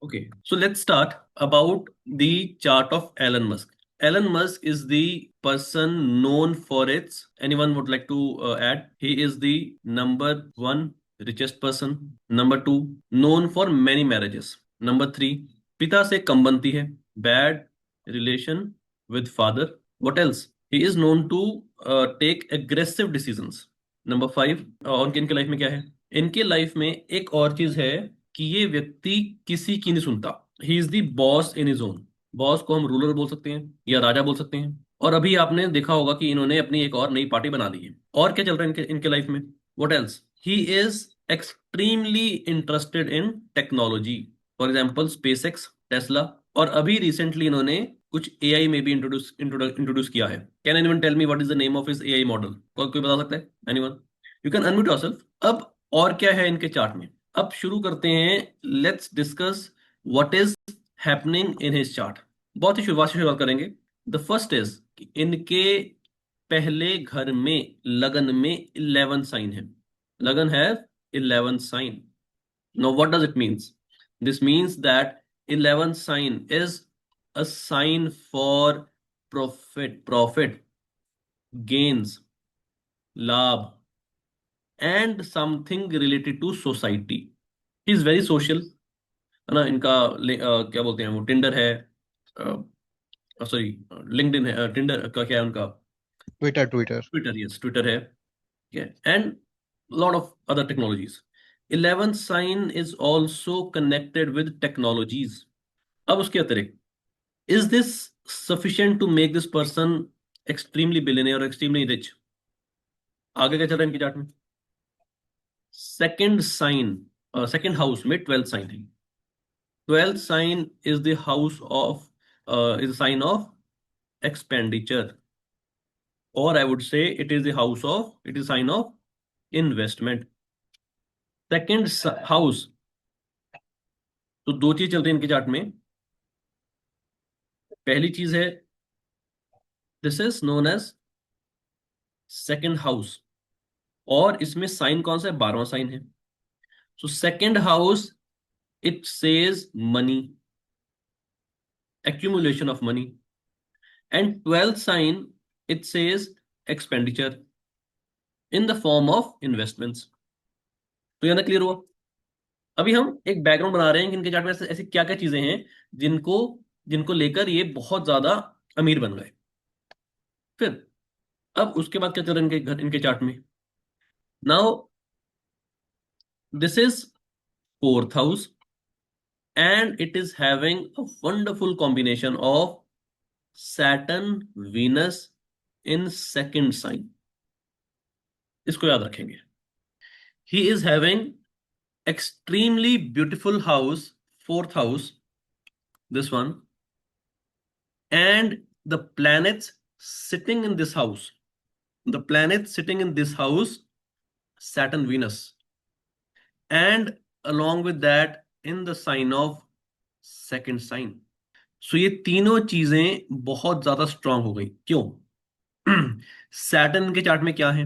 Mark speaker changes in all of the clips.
Speaker 1: Okay, so let's start about the chart of Elon Musk. Elon Musk is the person known for its. Anyone would like to add? He is the number one richest person. Number two, known for many marriages. Number three, पिता से कम बनती है. Bad relation with father. What else? He is known to take aggressive decisions. Number five, और इनके life में क्या है? इनके लाइफ में एक और चीज है कि ये व्यक्ति किसी की नहीं सुनता. He is the boss in his own. Boss को हम रूलर बोल सकते हैं या राजा बोल सकते हैं. और अभी आपने देखा होगा कि इन्होंने अपनी एक और नई पार्टी बना ली है. और क्या चल रहा है इनके इनके लाइफ में? What else? He is extremely interested in technology. For example SpaceX, Tesla. और अभी रिसेंटली इन्होंने कुछ एआई में भी इंट्रोड्यूस किया है. Can anyone tell me what is the name of his AI model? कोई बता सकता है? Anyone? You can unmute yourself. अब और क्या है इनके चार्ट में? अब शुरू करते हैं. Let's discuss what is happening in his chart. बहुत ही शुरुआत से शुरुआत करेंगे. द फर्स्ट इज इनके पहले घर में लगन में 11 साइन है. लगन है 11 sign. Now what does it means? This means that 11 sign is a sign for profit, gains, लाभ, and something related to society. He is very social. है ना. इनका क्या बोलते हैं वो, टिंडर है, सॉरी लिंक्डइन है. टिंडर का क्या है उनका?
Speaker 2: Twitter Twitter
Speaker 1: Twitter. Yes, Twitter है. And lot of other technologies. 11th sign is also connected with technologies. अब उसके अतिरिक्त, is this sufficient to make this person extremely billionaire or extremely rich? आगे क्या चल रहा है इनकी चार्ट में? सेकंड साइन, सेकंड हाउस में 12th साइन है. 12th sign is the house of is a sign of expenditure, or I would say it is the house of, it is sign of investment. Second house. तो दो चीज चल रही है इनके chart में. पहली चीज है, this is known as second house. और इसमें साइन कौन सा है? 12वां साइन है. So second house, it says money, accumulation of money. And 12th sign, it says expenditure in the form of investments. तो ये ना क्लियर हुआ? अभी हम एक बैकग्राउंड बना रहे हैं कि इनके चार्ट में ऐसे ऐसी क्या क्या चीजें हैं जिनको जिनको लेकर ये बहुत ज्यादा अमीर बन गए. फिर अब उसके बाद क्या चल रहा है इनके चार्ट में? Now this is fourth house, and it is having a wonderful combination of Saturn, Venus in second sign. इसको याद रखेंगे. He is having extremely beautiful house, fourth house, this one, and the planets sitting in this house. The planets sitting in this house, Saturn, Venus, and along with that in the sign of second sign. सो ये तीनों चीजें बहुत ज्यादा strong हो गई. क्यों? Saturn के chart में क्या है?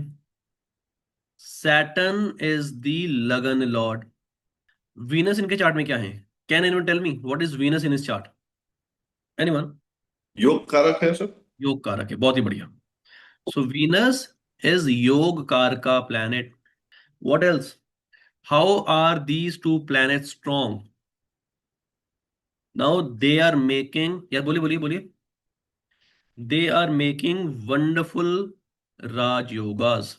Speaker 1: Saturn is the lagna lord. Venus इनके चार्ट में क्या है? Can anyone tell me what is Venus in इस चार्ट? एनीवन?
Speaker 3: योग कारक है सर.
Speaker 1: योग कारक है. बहुत ही बढ़िया. सो वीनस इज योग कार का planet. What else? How are these two planet strong? Now they are making, यार बोलिए बोलिए बोलिए. They are making wonderful Raj Yogas.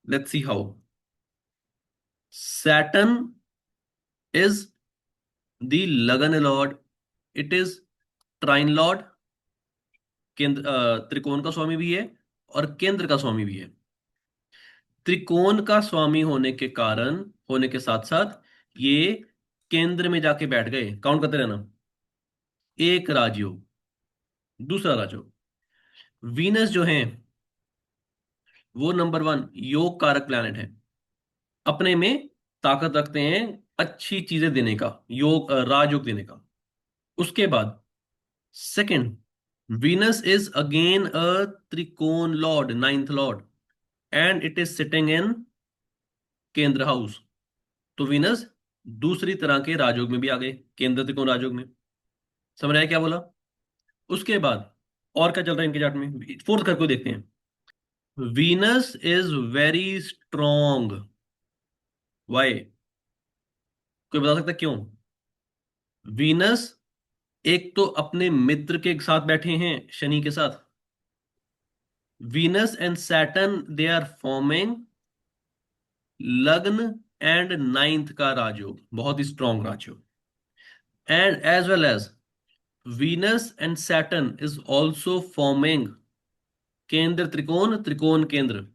Speaker 1: Let's see how. Saturn is the Lagan Lord. It is Trine Lord. केंद्र, त्रिकोण का स्वामी भी है और केंद्र का स्वामी भी है. त्रिकोण का स्वामी होने के कारण, होने के साथ साथ ये केंद्र में जाके बैठ गए. काउंट करते रहना. एक राजयोग, दूसरा राजयोग. वीनस जो है वो नंबर 1 योग कारक प्लैनेट है. अपने में ताकत रखते हैं अच्छी चीजें देने का, योग राजयोग देने का. उसके बाद second, Venus is again a trikona lord, ninth lord, and it is sitting in kendra house. तो वीनस दूसरी तरह के राजयोग में भी आ गए, केंद्र त्रिकोण राजयोग में। समझ आया क्या बोला? उसके बाद और क्या चल रहा है इनके चार्ट में, फोर्थ कर को देखते हैं। Venus is very strong. Why? कोई बता सकता है क्यों? वीनस एक तो अपने मित्र के साथ बैठे हैं, शनि के साथ। Venus and Saturn they are forming lagna and ninth का राजयोग, बहुत ही स्ट्रॉन्ग राजयोग। And as well as Venus and Saturn is also forming kendra trikona, त्रिकोण केंद्र।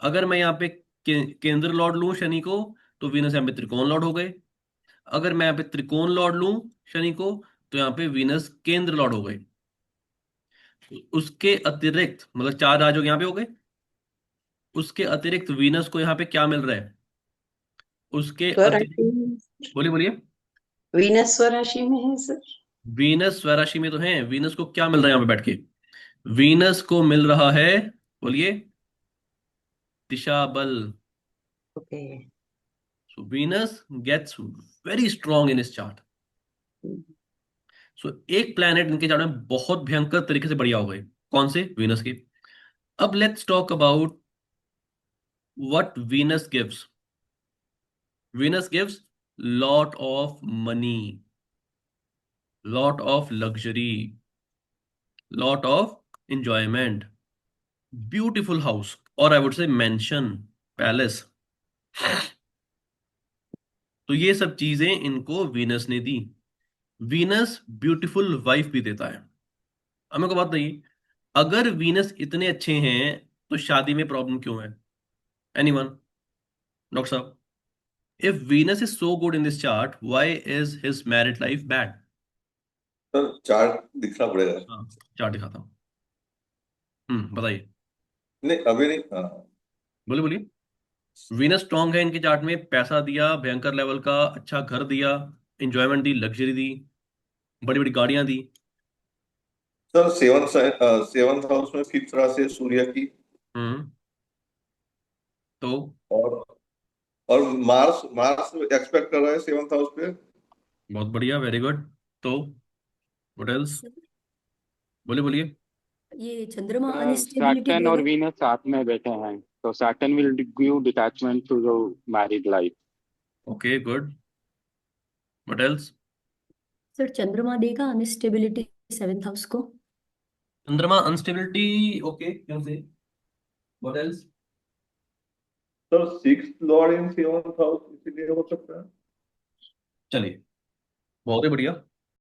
Speaker 1: अगर मैं यहाँ पे केंद्र लॉर्ड लूं शनि को, तो वीनस यहाँ पे त्रिकोण लॉर्ड हो गए। अगर मैं यहाँ पे त्रिकोण लॉर्ड लूं शनि को, तो यहाँ पे वीनस केंद्र लॉर्ड हो गए। उसके अतिरिक्त मतलब चार राजयोग यहाँ पे हो गए। उसके अतिरिक्त वीनस को यहाँ पे क्या मिल रहा है? उसके
Speaker 2: स्वराशि
Speaker 1: अतिरिक्त,
Speaker 2: में।
Speaker 1: बोलिए बोलिए।
Speaker 2: वीनस स्वराशि में है सर।
Speaker 1: वीनस स्वराशि में तो है, वीनस को क्या मिल रहा है यहाँ पे बैठ के? वीनस को मिल रहा है, बोलिए, दिशा बल।
Speaker 2: Okay.
Speaker 1: So Venus gets very strong in इस चार्ट। सो एक प्लैनेट इनके चार्ट में बहुत भयंकर तरीके से बढ़िया हो गए। कौन से? वीनस के। अब let's talk about what Venus gives. Venus gives lot of money, lot of luxury, lot of enjoyment, beautiful house, और I would say mansion, palace. तो ये सब चीजें इनको वीनस ने दी। वीनस ब्यूटीफुल वाइफ भी देता है। अब मेरे को बात नहीं, अगर वीनस इतने अच्छे हैं तो शादी में प्रॉब्लम क्यों है? एनीवन? डॉक्टर साहब, if Venus is so good in this chart, why is his married life bad?
Speaker 3: Sir chart दिखना पड़ेगा।
Speaker 1: हाँ, चार्ट दिखाता हूँ। बताइए।
Speaker 3: नहीं अभी नहीं, हाँ।
Speaker 1: बोलिए बोलिए। वीनस स्ट्रांग है इनके चार्ट में, पैसा दिया भयंकर लेवल का, अच्छा घर दिया, इंजॉयमेंट दी, लग्जरी दी, बड़ी बड़ी गाड़ियां दी।
Speaker 3: सर सेवंथ हाउस में फिफ्थ राशि है सूर्य की।
Speaker 1: हम्म तो
Speaker 3: और और मार्स मार्स एक्सपेक्ट कर रहा है सेवंथ हाउस पे।
Speaker 1: बहुत बढ़िया, वेरी गुड। तो व्हाट एल्स?
Speaker 4: सर,
Speaker 1: बोलिए बोलिए।
Speaker 4: ये चंद्रमा अनस्टेबिलिटी
Speaker 5: सैटर्न और
Speaker 4: देगा।
Speaker 5: वीनस साथ में बैठे हैं, तो Saturn will give detachment to the married life.
Speaker 1: Okay good. What else?
Speaker 4: Sir, चंद्रमा देगा अनस्टेबिलिटी सेवेंथ हाउस को।
Speaker 1: चंद्रमा अनस्टेबिलिटी, ओके, क्यों से? What else?
Speaker 3: Sir sixth Lord in seventh house, इसीलिए हो सकता है।
Speaker 1: चलिए, बहुत ही बढ़िया।